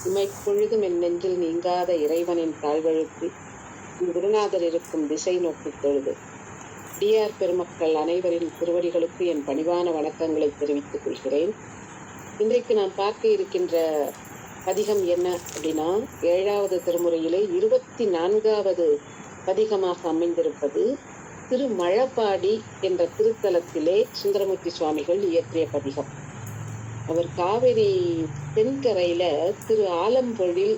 இமைப்பொழுதும் என் நெஞ்சில் நீங்காத இறைவனின் தாழ்வழுத்தி என் குருநாதர் இருக்கும் திசை நோக்கித் தொழுது அடியார் பெருமக்கள் அனைவரின் திருவடிகளுக்கு என் பணிவான வணக்கங்களை தெரிவித்துக் கொள்கிறேன். இன்றைக்கு நான் பார்க்க இருக்கின்ற பதிகம் என்ன அப்படின்னா, 7வது திருமுறையிலே 24வது பதிகமாக அமைந்திருப்பது திருமழபாடி என்ற திருத்தலத்திலே சுந்தரமூர்த்தி சுவாமிகள் இயற்றிய பதிகம். அவர் காவிரி தென்கரையில திரு ஆலம்பொழில்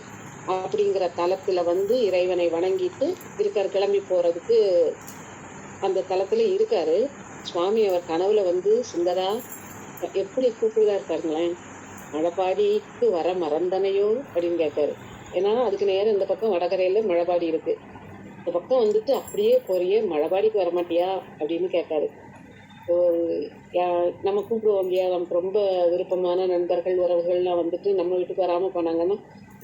அப்படிங்கிற தலத்துல இறைவனை வணங்கிட்டு இருக்காரு. கிளம்பி போறதுக்கு அந்த தலத்துல இருக்காரு சுவாமி. அவர் கனவுல சுந்தரா எப்படி கூப்பிடுறாரு பாருங்களேன், மழபாடிக்கு வர மறந்தனையோ அப்படின்னு கேட்காரு. ஏன்னா அதுக்கு நேரம் இந்த பக்கம் வடகரையில மழபாடி இருக்கு. இந்த பக்கம் அப்படியே போறியே, மழபாடிக்கு வரமாட்டியா அப்படின்னு கேட்காரு. நம்ம கூப்பிடுவோம் இல்லையா, நமக்கு ரொம்ப விருப்பமான நண்பர்கள் உறவுகள்லாம் நம்ம வீட்டுக்கு வராமல் போனாங்கன்னா,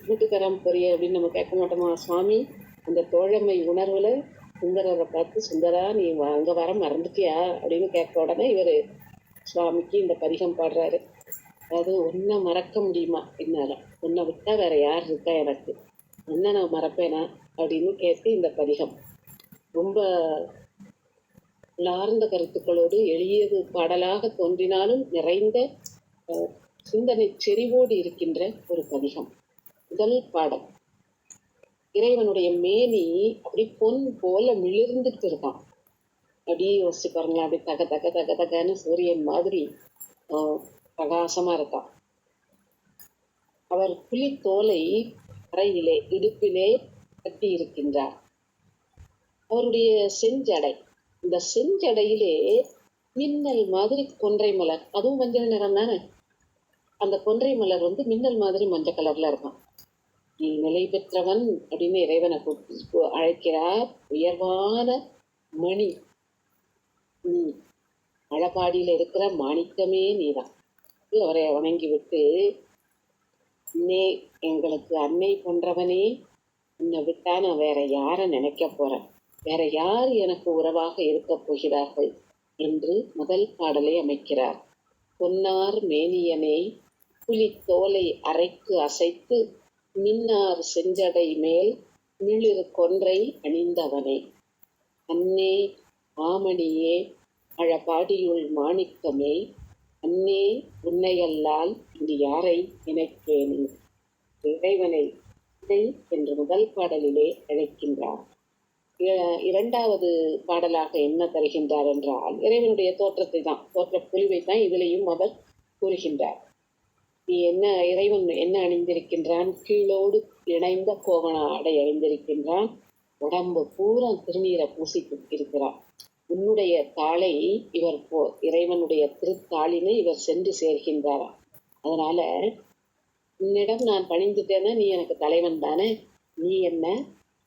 வீட்டுக்கு வராமல் போறிய அப்படின்னு நம்ம கேட்க மாட்டோமா? சுவாமி அந்த தோழமை உணர்வுல சுந்தரரை பார்த்து, சுந்தரா நீ அங்கே வர மறந்துட்டியா அப்படின்னு கேட்க உடனே இவர் சுவாமிக்கு இந்த பதிகம் பாடுறாரு. அதாவது, உன்னை மறக்க முடியுமா என்னால? உன்னை விட்டா வேற யார் இருக்கா எனக்கு? உன்னை நான் மறப்பேனா அப்படின்னு கேட்டு இந்த பதிகம் ரொம்ப உள்ளார்ந்த கருத்துக்களோடு எளியது பாடலாக தோன்றினாலும் நிறைந்த சிந்தனை செறிவோடு இருக்கின்ற ஒரு பதிகம். முதல் பாடல், இறைவனுடைய மேனி அப்படி பொன் போல மிளிர்ந்துட்டு இருக்கான். அப்படியே யோசிச்சு பாருங்களேன், அப்படி தக தக தக தகன்னு சூரியன் மாதிரி பிரகாசமா இருக்கான். அவர் புலித்தோலை அறையிலே இடுப்பிலே கட்டி இருக்கின்றார். அவருடைய செஞ்சடை, இந்த செஞ்சடையிலே மின்னல் மாதிரி கொன்றை மலர், அதுவும் மஞ்சள் நிறம் தானே. அந்த கொன்றை மலர் மின்னல் மாதிரி மஞ்சள் கலர்ல இருக்கும். நீ நிலை பெற்றவன் அப்படின்னு இறைவனை அழைக்கிறார். உயர்வான மணி நீ, மழபாடியில இருக்கிற மாணிக்கமே நீதான். அவரை வணங்கி விட்டு, அன்னை, எங்களுக்கு அன்னை போன்றவனே, உன்னை விட்டா நான் வேற யாரை நினைக்க போறேன்? வேற யார் எனக்கு உறவாக இருக்க போகிறார்கள் என்று முதல் பாடலை அமைக்கிறார். பொன்னார் மேனியனை புலித்தோலை அரைக்கு அசைத்து மின்னார் செஞ்சடை மேல் மிளிர் கொன்றை அணிந்தவனே, அன்னே ஆமணியே மழபாடியுள் மாணிக்கமே, அன்னே உன்னையல்லால் இனி யாரை நினைப்பேனே. இறைவனை என்று முதல் பாடலிலே அழைக்கின்றார். 2வது பாடலாக என்ன தருகின்றார் என்றால், இறைவனுடைய தோற்றத்தை தான், தோற்ற பொலிவை தான் இதிலையும் அவர் கூறுகின்றார். நீ என்ன, இறைவன் என்ன அணிந்திருக்கின்றான்? கீழோடு இணைந்த கோவண ஆடை அணிந்திருக்கின்றான். உடம்பு பூரா திருநீரை பூசி இருக்கிறான். உன்னுடைய தாளை இவர் இறைவனுடைய திருத்தாளினை இவர் சென்று சேர்கின்றாராம். அதனால, உன்னிடம் நான் பணிந்துட்டேன்னா நீ எனக்கு தலைவன் தானே, நீ என்ன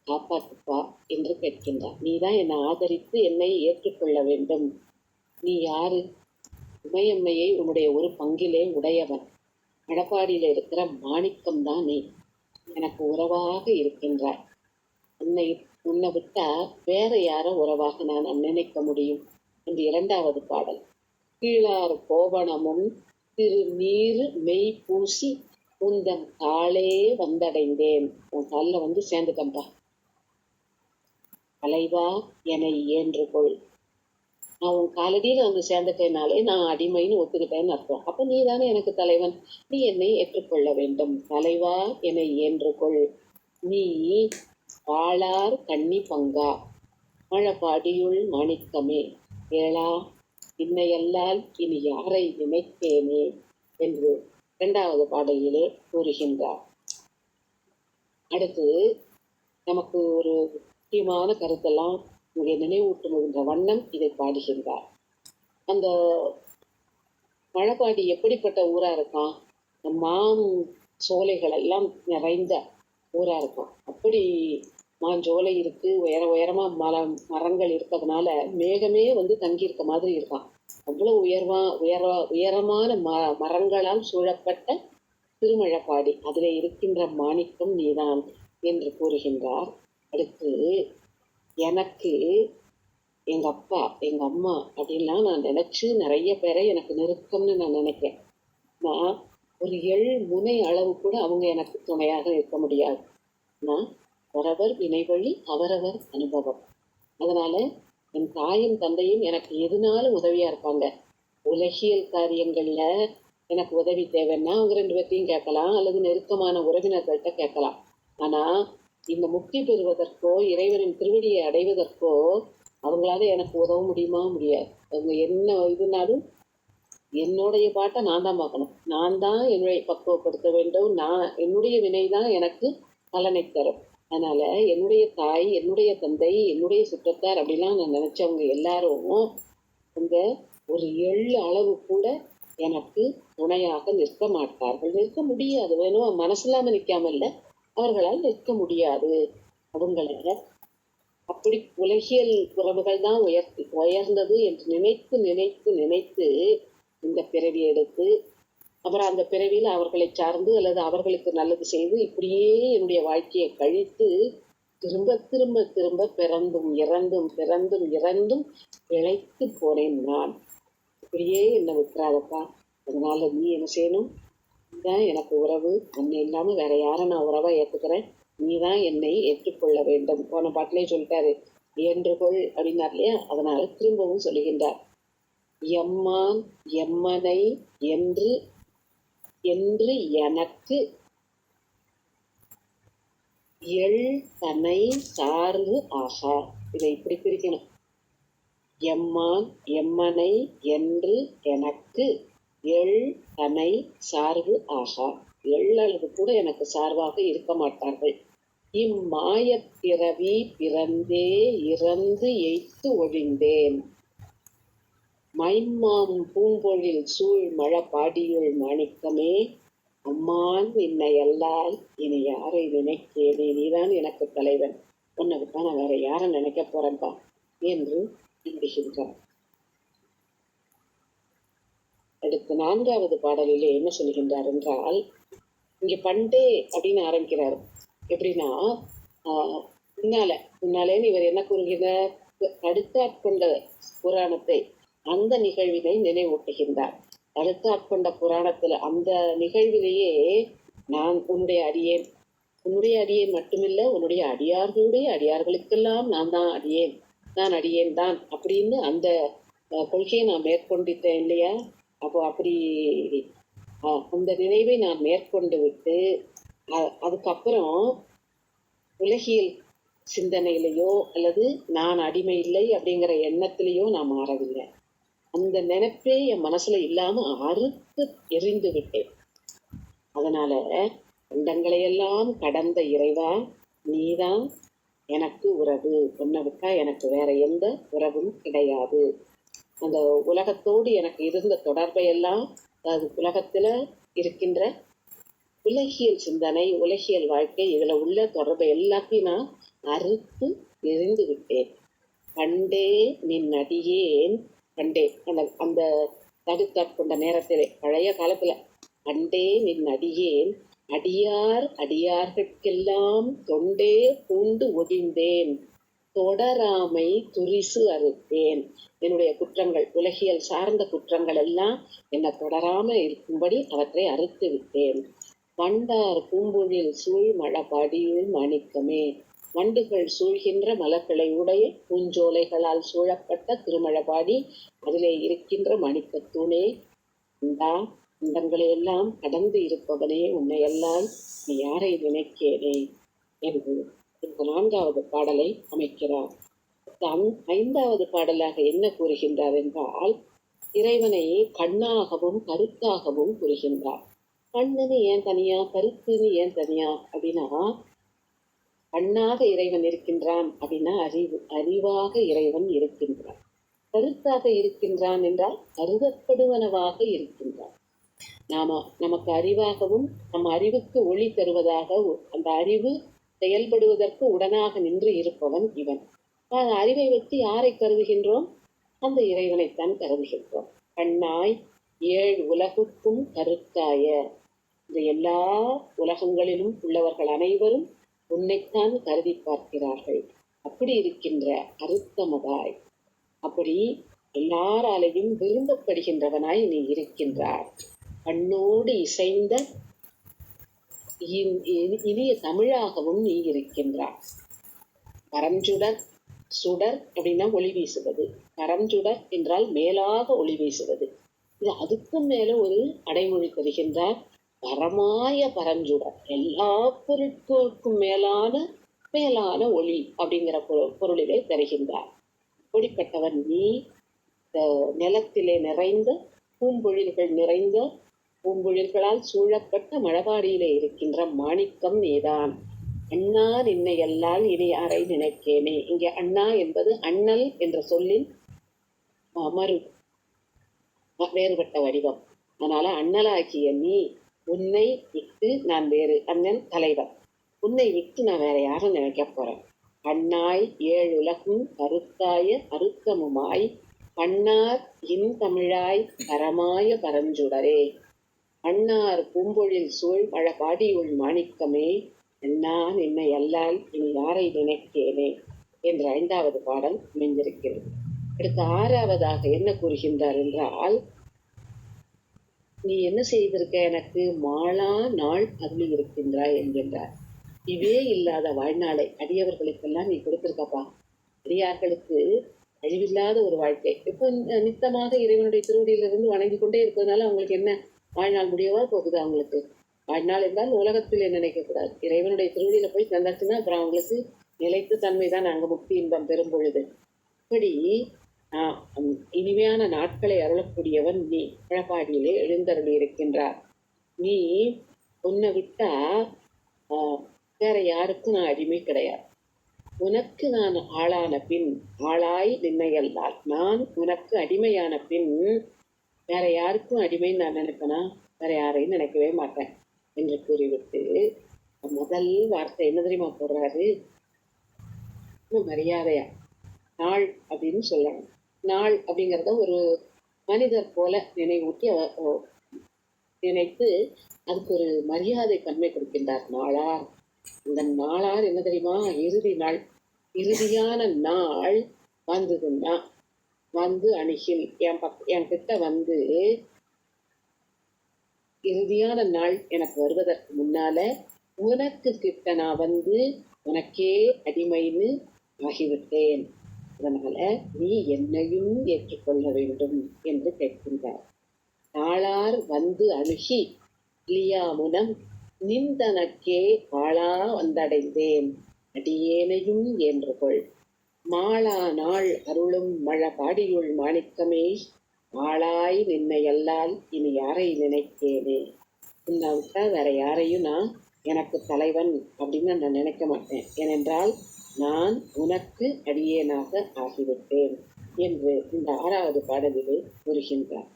காப்பாத்துப்பா என்று கேட்கின்றார். நீதான் என்னை ஆதரித்து என்னை ஏற்றுக்கொள்ள வேண்டும். நீ யாரு? உமையம்மையை உன்னுடைய ஒரு பங்கிலே உடையவன். மழபாடியில இருக்கிற மாணிக்கம் தான் நீ. எனக்கு உறவாக இருக்கின்றாய். உன்னை விட்டா வேற யார உறவாக நான் நினைக்க முடியும் என்று 2வது பாடல். கீழார் கோவணமும் திருநீர் மெய் பூசி உந்தன் காலே வந்தடைந்தேன். உன் காலில் சேர்ந்துட்டம்பா. தலைவா என்னை ஏற்றுக்கொள். நான் உன் காலடியில் சேர்ந்துட்டேனாலே நான் அடிமைன்னு ஒத்துக்கிட்டேன்னு அர்த்தம். அப்ப நீ தானே எனக்கு தலைவன், நீ என்னை ஏற்றுக்கொள்ள வேண்டும். தலைவா என்னை ஏற்றுக்கொள். நீ வாளார் கண்ணி பங்கா மழபாடியுள் மாணிக்கமே, ஏழா இன்னையல்லால் இனி யாரை நினைத்தேனே என்று 2வது பாடலிலே கூறுகின்றார். அடுத்து நமக்கு ஒரு முக்கியமான கருத்தெல்லாம் இங்கே நினைவூட்டுகின்ற வண்ணம் இதை பாடுகின்றார். அந்த மழபாடி எப்படிப்பட்ட ஊரா இருக்கான்? சோலைகள் எல்லாம் நிறைந்த ஊரா இருக்கும். அப்படி மாஞ்சோலை இருக்கு, உயரமா மரங்கள் இருக்கிறதுனால மேகமே தங்கி இருக்க மாதிரி இருக்கான். அவ்வளவு உயரமான மரங்களால் சூழப்பட்ட திருமழபாடி, அதில் இருக்கின்ற மாணிக்கம் நீதான் என்று கூறுகின்றார். அடுத்து, எனக்கு எங்க அப்பா எங்க அம்மா அப்படின்லாம் நான் நினைச்சு நிறைய பேரை எனக்கு நெருக்கம்னு நான் நினைக்கிறேன். நான் ஒரு முனை அளவு கூட அவங்க எனக்கு துணையாக இருக்க முடியாது. நான் அவரவர் வினைவழி அவரவர் அனுபவம். அதனால என் தாயும் தந்தையும் எனக்கு எதுனாலும் உதவியா இருப்பாங்க. உலகியல் காரியங்கள்ல எனக்கு உதவி தேவைன்னா அவங்க 2 பேர்த்தையும் கேட்கலாம், அல்லது நெருக்கமான உறவினர்கள்ட்ட கேட்கலாம். ஆனா இந்த முக்தி பெறுவதற்கோ இறைவனின் திருவடியை அடைவதற்கோ அவங்களால எனக்கு உதவ முடியுமா? முடியாது. அவங்க என்ன இதுனாலும் என்னுடைய பாட்டை நான் தான் பார்க்கணும். நான் தான் என்னுடைய பக்குவப்படுத்த வேண்டும். என்னுடைய வினை தான் எனக்கு பலனை தரும். அதனால என்னுடைய தாய், என்னுடைய தந்தை, என்னுடைய சுற்றத்தார் அப்படிலாம் நான் நினைச்சவங்க எல்லாரும் அந்த ஒரு அளவு கூட எனக்கு துணையாக நிற்க மாட்டார்கள். நிற்க முடியாது. வேணும் மனசில்லாம நிற்காம இல்லை, அவர்களால் நிற்க முடியாது. அவங்கள அப்படி உலகியல் உறவுகள் தான் உயர்ந்தது என்று நினைத்து நினைத்து நினைத்து இந்த பிறவி எடுத்து அப்புறம் அந்த பிறவியில் அவர்களை சார்ந்து அல்லது அவர்களுக்கு நல்லது செய்து இப்படியே என்னுடைய வாழ்க்கையை கழித்து திரும்ப திரும்ப திரும்ப பிறந்தும் இறந்தும் பிறந்தும் இறந்தும் பிழைத்து போனேன் நான். இப்படியே என்னை விட்டுறாதப்பா. அதனால நீ என்ன செய்யணும்? நீதான் எனக்கு உறவு. உன்னை இல்லாம வேற யாரை நான் உறவா ஏத்துக்கிறேன். நீதான் என்னை ஏற்றுக்கொள்ள வேண்டும். போன பாட்டிலே சொல்லிட்டாரு, ஏற்றுக்கொள் அப்படின்னார் இல்லையா? அதனால திரும்பவும் சொல்லுகின்றார், எம்மான் எம்மனை என்று என்று எனக்கு தனை சார்பு ஆகா. இதை இப்படி பிரிக்கணும். எம்மான் எம்மனை என்று எனக்கு தனை சார்பு ஆகா. எள்ளளவு கூட எனக்கு சார்பாக இருக்க மாட்டார்கள். இம்மாயப்பிறவி பிறந்தே இறந்து எய்த்து ஒழிந்தேன். மைமாம் பூம்பொழில் சூழ் மழபாடியுள் மாணிக்கமே, அம்மான் நின்னை அல்லால் இனி யாரை நினைக்கேனே. நீதான் எனக்கு தலைவன். உன்னை விட்டா நான் வேற யாரை நினைக்க போறேன்பா என்று நம்புகின்றார். அடுத்து 4வது பாடலிலே என்ன சொல்கின்றார் என்றால், இங்க பண்டே அப்படின்னு ஆரம்பிக்கிறார். எப்படின்னா முன்னாலேன்னு இவர் என்ன கூறுகிறார்? அடுத்தாட்கொண்ட புராணத்தை, அந்த நிகழ்வினை நினைவூட்டுகின்றார். அடுத்தாட்கொண்ட புராணத்துல அந்த நிகழ்விலேயே நான் உன்னுடைய அடியேன் மட்டுமில்லை, உன்னுடைய அடியார்களுடைய அடியார்களுக்கெல்லாம் நான் அடியேன் தான் அப்படின்னு அந்த கொள்கையை நான் மேற்கொண்டிட்டேன் இல்லையா? அப்போ அப்படி அந்த நினைவை நான் மேற்கொண்டு விட்டு அதுக்கப்புறம் உலகியல் சிந்தனையிலையோ அல்லது நான் அடிமை இல்லை அப்படிங்கிற எண்ணத்திலேயோ நான் மாறவில்லை. அந்த நினைப்பே என் மனசுல இல்லாம அறுத்து எரிந்து விட்டேன். அதனால அண்டங்களையெல்லாம் கடந்த இறைவா, நீதான் எனக்கு உறவு. உன்னை விட்டா எனக்கு வேற எந்த உறவும் கிடையாது. அந்த உலகத்தோடு எனக்கு இருந்த தொடர்பையெல்லாம், அதாவது உலகத்துல இருக்கின்ற உலகியல் சிந்தனை, உலகியல் வாழ்க்கை, இதுல உள்ள தொடர்பை எல்லாத்தையும் நான் அறுத்து எரிந்து விட்டேன். கண்டே நின் அடியேன். கண்டே அந்த தடுத்தாட்கொண்ட நேரத்திலே, பழைய காலத்துல, கண்டே நின் அடியேன் அடியார்கட்கெல்லாம் தொண்டே பூண்டு ஒழிந்தேன். தொடராமை துரிசு அறுத்தேன். என்னுடைய குற்றங்கள், உலகியல் சார்ந்த குற்றங்கள் எல்லாம் என்னை தொடராம இருக்கும்படி அவற்றை அறுத்து விட்டேன். வண்டார் பூம்பொழில் சூழ் மழபாடியுள் மாணிக்கமே. வண்டுகள் சூழ்கின்ற மலர்களை உடைய பூஞ்சோலைகளால் சூழப்பட்ட திருமழபாடி, அதிலே இருக்கின்ற மணிக்கத்தூணே, இந்தங்களையெல்லாம் கடந்து இருப்பவனே, உன்னையெல்லாம் நீ யாரை நினைக்கேனே என்று இந்த 4வது பாடலை அமைக்கிறார். 5வது பாடலாக என்ன கூறுகின்றார் என்றால், இறைவனை கண்ணாகவும் கருத்தாகவும் கூறுகின்றார். கண்ணுன்னு ஏன் தனியா, கருத்துன்னு ஏன் தனியா அப்படின்னா, கண்ணாக இறைவன் இருக்கின்றான் அப்படின்னா அறிவாக இறைவன் இருக்கின்றான். கருத்தாக இருக்கின்றான் என்றால் கருதப்படுவனவாக இருக்கின்றான். நமக்கு அறிவாகவும் நம் அறிவுக்கு ஒளி தருவதாக, அந்த அறிவு செயல்படுவதற்கு உடனாக நின்று இருப்பவன் இவன். அறிவை வைத்து யாரை கருதுகின்றோம்? அந்த இறைவனைத்தான் கருதுகின்றோம். கண்ணாய் 7 உலகுக்கும் கருத்தாய, இந்த எல்லா உலகங்களிலும் உள்ளவர்கள் அனைவரும் உன்னைத்தான் கருதி பார்க்கிறார்கள். அப்படி இருக்கின்ற அருத்தமதாய், அப்படி எல்லாராலையும் விரும்பப்படுகின்றவனாய் நீ இருக்கின்றார். பண்ணோடு இசைந்த இனிய தமிழாகவும் நீ இருக்கின்றாய். பரஞ்சுடர், சுடர் அப்படின்னா ஒளி வீசுவது, பரஞ்சுடர் என்றால் மேலாக ஒளி வீசுவது. இது அதுக்கும் மேல ஒரு அடைமொழி தருகின்றார், பரமாய பரஞ்சுடர், எல்லா பொருட்களுக்கும் மேலான ஒளி அப்படிங்கிற பொருளிலே தருகின்றார். அப்படிப்பட்டவன் நீ நிலத்திலே நிறைந்த பூம்பொழில்கள் நிறைந்த பூம்பொழில்களால் சூழப்பட்ட மழபாடியிலே இருக்கின்ற மாணிக்கம் நீதான். அண்ணா நின்னை எல்லால் இனி யாரை நினைக்கேனே. இங்கே அண்ணா என்பது அண்ணல் என்ற சொல்லின் வேறுபட்ட வடிவம். அதனால அண்ணலாகிய நீ, உன்னை விட்டு நான் வேறு, அண்ணன் தலைவர், உன்னை விட்டு நான் வேற யாரும் நினைக்க போறேன். அண்ணாய் ஏழுலகும் கருத்தாய அருத்தமுமாய் பண்ணார் இன் தமிழாய் பரமாய பரஞ்சுடரே. அண்ணார் பூம்பொழில் சூழ் மழபாடியுள் மாணிக்கமே, அண்ணா நின்னை அல்லால் இனி யாரை நினைக்கேனே என்ற 5வது பாடல் அமைந்திருக்கிறது. அடுத்து 6வதாக என்ன கூறுகின்றார் என்றால், நீ என்ன செய்திருக்க, எனக்கு மாளா நாள் அருளி இருக்கின்றாய் என்கின்றார். இவே இல்லாத வாழ்நாளை அடியவர்களுக்கெல்லாம் நீ கொடுத்திருக்கப்பா. அடியார்களுக்கு அழிவில்லாத ஒரு வாழ்க்கை. இப்போ நித்தமாக இறைவனுடைய திருவடியிலிருந்து வணங்கி கொண்டே இருப்பதனால அவங்களுக்கு என்ன வாழ்நாள் முடியவா போகுது? அவங்களுக்கு வாழ்நாள் என்றால் உலகத்தில் நினைக்கக்கூடாது. இறைவனுடைய திருவடியில போய் தந்தாச்சுன்னா அப்புறம் அவங்களுக்கு நிலைத்து தன்மை தான் அங்கே முக்தி இன்பம் பெறும் பொழுது. இப்படி இனிமையான நாட்களை அருளக்கூடியவன் நீ மழபாடியிலே எழுந்தருளி இருக்கின்றார். நீ உன்னை விட்டா வேற யாருக்கும் நான் அடிமை கிடையாது. உனக்கு நான் ஆளான பின், ஆளாய் நின்னையல்லால், நான் உனக்கு அடிமையான பின் வேற யாருக்கும் அடிமைன்னு நான் நினைப்பேனா? வேற யாரையும் நினைக்கவே மாட்டேன் என்று கூறிவிட்டு முதல் வார்த்தை என்ன தெரியுமா போடுறாரு? மரியாதையா நாள் அப்படின்னு சொல்லணும். நாள் அப்படிங்கிறத ஒரு மனிதர் போல நினைவூட்டி நினைத்து அதுக்கு ஒரு மரியாதை தன்மை கொடுக்கின்றார். நாளார், இந்த நாளார் என்ன தெரியுமா? இறுதி நாள், இறுதியான நாள் வந்ததுன்னா வந்து அணுகில் என் கிட்ட வந்து இறுதியான நாள் எனக்கு வருவதற்கு முன்னால உனக்கு கிட்ட நான் வந்து உனக்கே அடிமைன்னு ஆகிவிட்டேன். அதனால நீ என்னையும் ஏற்றுக்கொள்ள வேண்டும் என்று கேட்கின்றார். நாளார் வந்து அணுகி இல்லியாமுனம் நிந்தனக்கே வாழா வந்தடைந்தேன், அடியேனையும் என்றுகொள். மாளா நாள் அருளும் மழபாடியுள் மாணிக்கமே, ஆளாய் நின்னையல்லால் இனி யாரை நினைக்கேனே. உன்னை விட்டா வேற யாரையும் நான் எனக்கு தலைவன் அப்படின்னு நான் நினைக்க மாட்டேன். ஏனென்றால் நான் உனக்கு அடியேனாக ஆகிவிட்டேன் என்று இந்த 6வது பாடலிலே கூறுகின்றார்.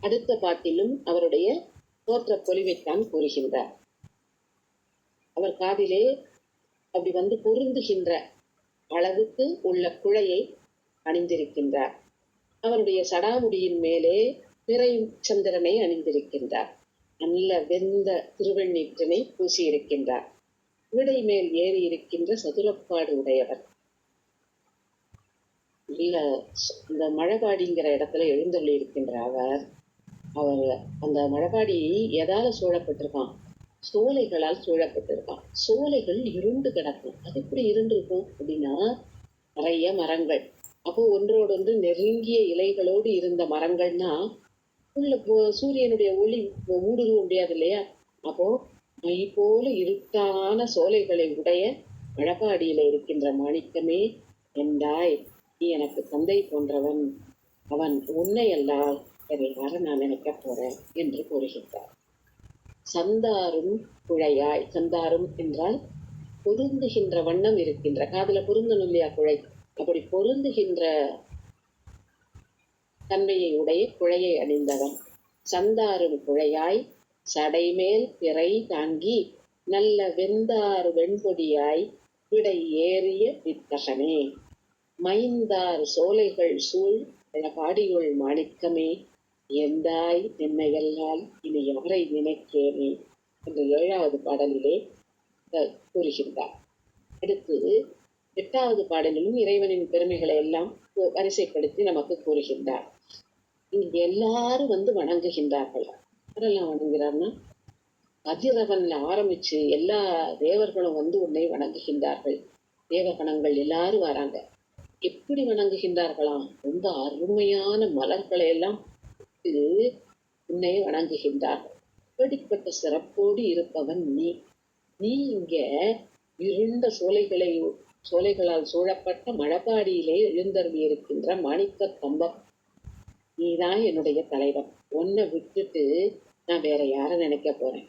அடுத்த பாட்டிலும் அவருடைய தோற்ற பொலிவைத்தான் கூறுகின்றார். அவர் காதிலே அப்படி வந்து பொருந்துகின்ற அளவுக்கு உள்ள குழையை அணிந்திருக்கின்றார். அவருடைய சடாமுடியின் மேலே பிறை சந்திரனை அணிந்திருக்கின்றார். நல்ல வெந்த திருவெண்ணீற்றினை பூசியிருக்கின்றார். விடை மேல் ஏறி இருக்கின்ற சதுரப்பாடு உடையவர். இல்ல இந்த மழபாடிங்கிற இடத்துல எழுந்தருளி இருக்கின்ற அவர் அந்த மழபாடி எதால சூழப்பட்டிருக்கான்? சோலைகளால் சூழப்பட்டிருக்கான். சோலைகள் இருண்டு கிடக்கும். அது எப்படி இருண்டு இருக்கும் அப்படின்னா, நிறைய மரங்கள், அப்போ ஒன்றோடொன்று நெருங்கிய இலைகளோடு இருந்த மரங்கள்னா உள்ள சூரியனுடைய ஒளி ஊடுருவ முடியாது இல்லையா? அப்போ மை போல இருட்டான சோலைகளை உடைய மழபாடியில இருக்கின்ற மாணிக்கமே, என்றாய் நீ எனக்கு தந்தை போன்றவன், அவன் உன்னை அல்லால் வேறு யாரை நான் நினைக்க போறேன் என்று கூறுகின்றார். சந்தாரும் குழையாய், சந்தாரும் என்றால் பொருந்துகின்ற வண்ணம் இருக்கின்ற, காதுல பொருந்தணும் இல்லையா குழை, அப்படி பொருந்துகின்ற தன்மையை உடைய குழையை அணிந்தவன். சந்தாரும் குழையாய் சடைமேல் பிறை தாங்கி நல்ல வெந்தார் வெண்பொடியாய் விடை ஏறிய வித்தகனே. மைந்தார் சோலைகள் சூழ் பாடியுள் மாணிக்கமே, எந்தாய் நின்னையல்லால் இனி யாரை நினைக்கேனே என்று 7வது பாடலிலே கூறுகின்றார். அடுத்து 8வது பாடலிலும் இறைவனின் பெருமைகளை எல்லாம் வரிசைப்படுத்தி நமக்கு கூறுகின்றார். இங்க எல்லாரும் வணங்குகின்றார்கள். யாரெல்லாம் வணங்குகிறார்னா, கதிரவன்ல ஆரம்பிச்சு எல்லா தேவர்களும் உன்னை வணங்குகின்றார்கள். தேவகணங்கள் எல்லாரும் வராங்க. எப்படி வணங்குகின்றார்களாம்? ரொம்ப அருமையான மலர்களை எல்லாம் உன்னை வணங்குகின்றார்கள். இப்படிப்பட்ட சிறப்போடு இருப்பவன் நீ. நீ இங்க இருண்ட சோலைகளால் சூழப்பட்ட மழபாடியிலே எழுந்தருளி இருக்கின்ற மாணிக்க கம்பம். நீதான் என்னுடைய தலைவன். உன்னை விட்டுட்டு நான் வேற யார நினைக்க போறேன்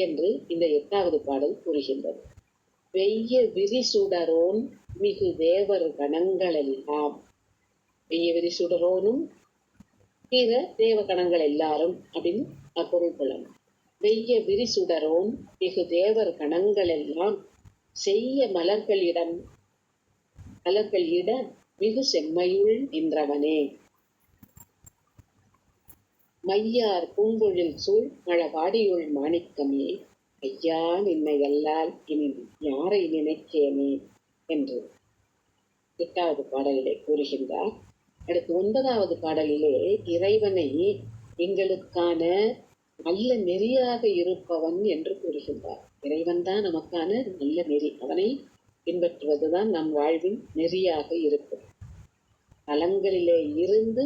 என்று இந்த 8வது பாடல் கூறுகின்றது. வெய்ய விரிசுடரோன் மிகு தேவர் கணங்கள் எல்லாம். வெய்ய விரிசுடரோனும் பிற தேவ கணங்கள் எல்லாரும் அப்படின்னு பொருள் கொள்ளணும். வெய்ய விரிசுடரோன் மிகு தேவர் கணங்கள் எல்லாம் செய்ய மலர்களிட மிகு செம்மையுள் நின்றவனே. மையார் பூம்பொழில் சூழ் மழபாடியுள் மாணிக்கமே, ஐயா நின்னை அல்லால் இனி யாரை நினைக்கேனே என்று 8வது பாடலிலே கூறுகின்றார். அடுத்து 9வது பாடலிலே இறைவனை எங்களுக்கான நல்ல நெறியாக இருப்பவன் என்று கூறுகின்றார். இறைவன் தான் நமக்கான நல்ல நெறி. அவனை பின்பற்றுவதுதான் நம் வாழ்வின் நெறியாக இருக்கும். மலங்களிலே இருந்து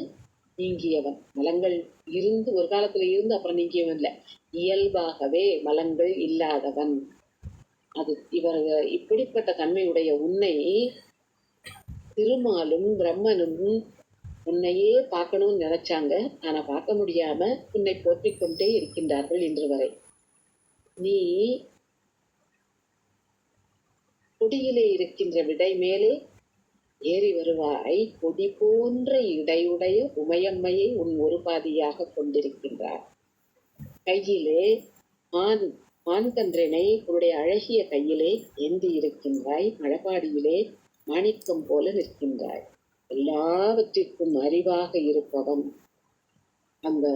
நீங்கியவன். மலங்கள் இருந்து ஒரு காலத்துல இருந்து அப்புறம் நீங்கியவன் இல்லை, இயல்பாகவே மலங்கள் இல்லாதவன். அது இப்படிப்பட்ட தன்மையுடைய உன்னை திருமாலும் பிரம்மனும் உன்னையே பார்க்கணும்னு நினைச்சாங்க. ஆனா பார்க்க முடியாம உன்னை போற்றிக் கொண்டே இருக்கின்றார்கள் இன்று வரை. நீ கொடியிலே இருக்கின்ற விடை மேலே ஏறி வருவாய். கொடி போன்ற இடையுடைய உமையம்மையை உன் ஒரு பாதியாக கொண்டிருக்கின்றார். கையிலே மான்கன்றினை உன்னுடைய அழகிய கையிலே ஏந்தி இருக்கின்றாய். மழபாடியிலே மாணிக்கம் போல நிற்கின்றாய். எல்லாவற்றிற்கும் அறிவாக இருப்பவன், அந்த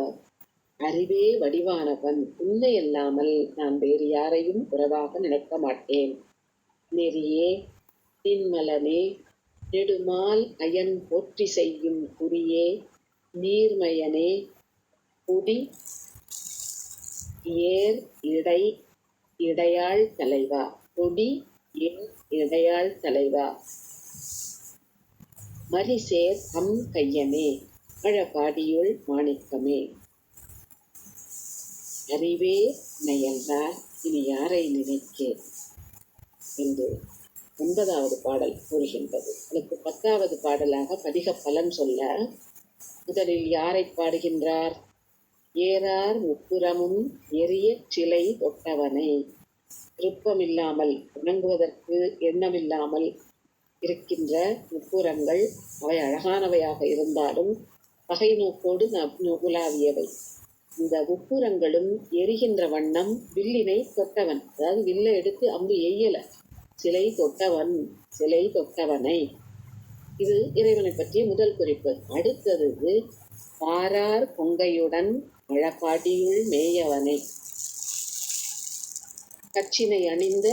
அறிவே வடிவானவன். உன்னை அல்லாமல் நான் வேறு யாரையும் உறவாக நினைக்க மாட்டேன். நெறியே நின்மலனே நெடுமால் அயன் போற்றி செய்யும் குறியே நீர்மயனே குடி ஏர் இடையாள் தலைவா. கொடி ஏர் இடையாள் தலைவா. மரிசேர் கையனே மழபாடியுள் மாணிக்கமே. அறிவே நயன்றார் இனி யாரை நினைக்கேன் என்று 9வது பாடல் கூறுகின்றது. அதுக்கு 10வது பாடலாக பதிக பலன் சொல்ல முதலில் யாரை பாடுகின்றார்? ஏறார் முப்புறமும் எரிய சிலை தொட்டவனை. விருப்பமில்லாமல் வணங்குவதற்கு எண்ணமில்லாமல் இருக்கின்ற முப்புறங்கள் அவை அழகானவையாக இருந்தாலும் பகை நோக்கோடு உலாவியவை. இந்த முப்புறங்களும் எரிகின்ற வண்ணம் வில்லினை தொட்டவன், அதாவது வில்லை எடுத்து அம்பு எய்யல, சிலை தொட்டவனை. இது இறைவனை பற்றிய முதல் குறிப்பு. அடுத்தது பாரார் பொங்கையுடன் மழபாடியுள் மேயவனை. கச்சினை அணிந்த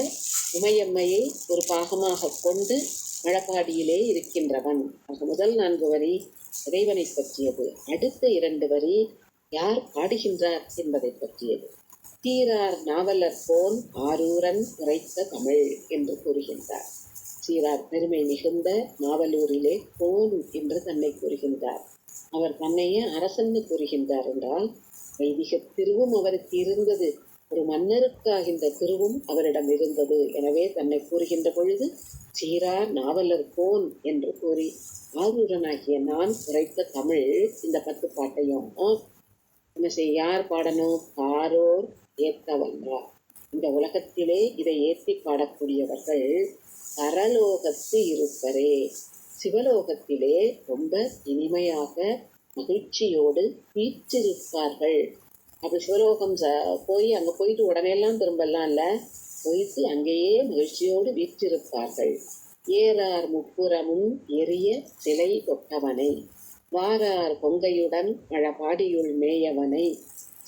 உமையம்மையை ஒரு பாகமாக கொண்டு மழபாடியிலே இருக்கின்றவன். முதல் 4 வரி இறைவனை பற்றியது. அடுத்த 2 வரி யார் பாடுகின்றார் என்பதை பற்றியது. சீரார் நாவலர் போன் ஆரூரன் உரைத்த தமிழ் என்று கூறுகின்றார். சீரார் பெருமை மிகுந்த நாவலூரிலே போன் என்று தன்னை கூறுகின்றார். அவர் தன்னையே அரசன்னு கூறுகின்றார் என்றால் வைதிக திருவும் அவருக்கு இருந்தது, ஒரு மன்னருக்காகின்ற திருவும் அவரிடம் இருந்தது. எனவே தன்னை கூறுகின்ற பொழுது சீரார் நாவலர் போன் என்று கூறி ஆரூரனாகிய நான் உரைத்த தமிழ். இந்த 10 பாட்டையும் என்ன செய்ய யார் பாடணும்? பாரோர் ஏத்த வந்தார். இந்த உலகத்திலே இதை ஏற்றி பாடக்கூடியவர்கள் பரலோகத்து இருப்பரே. சிவலோகத்திலே ரொம்ப இனிமையாக மகிழ்ச்சியோடு வீற்றிருப்பார்கள். அது சிவலோகம் போய் அங்கே போயிட்டு உடனே எல்லாம் திரும்பலாம் இல்லை, போயிட்டு அங்கேயே மகிழ்ச்சியோடு வீற்றிருப்பார்கள். ஏறார் முப்புறமும் எரிய சிலை தொட்டவனை. வாரார் பொங்கையுடன் மழபாடியுள் மேயவனை.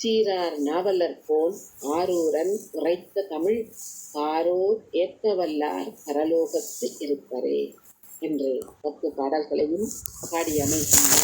சீரார் நாவலர் போன் ஆரூரன் உரைத்த தமிழ். பாரோர் ஏற்கவல்லார் பரலோகத்து இருப்பரே. என்று 10 பாடல்களையும் பாடி அமைக்கின்றார்.